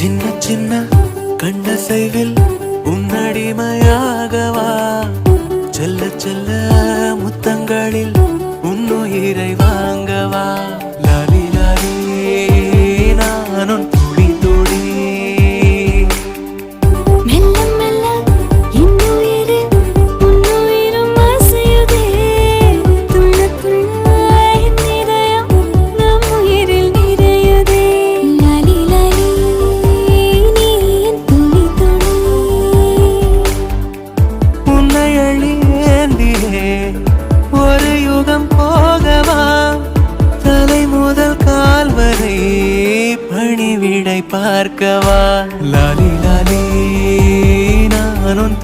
சின்ன சின்ன கண்ணசைவில் உன்னடிமையாகவா செல்ல செல்ல முத்தங்களில் உன்னுயிரை வாங்கவா லாலி லாலி நானும் துடி துடி மெல்ல மெல்ல இன்னுயிரு உன்னுயிரும் அசையுதே துள்ள துள்ள என் இதயம் நம் உயிரில் நிறையுதே லாலி லாலி நீ என் துளி துளி உன்னை அழியேந்தியே ஒரு யுகம் போகவா தலை முதல் கால் வரை பணிவிடை பார்க்கவா லாலி லாலி நானும்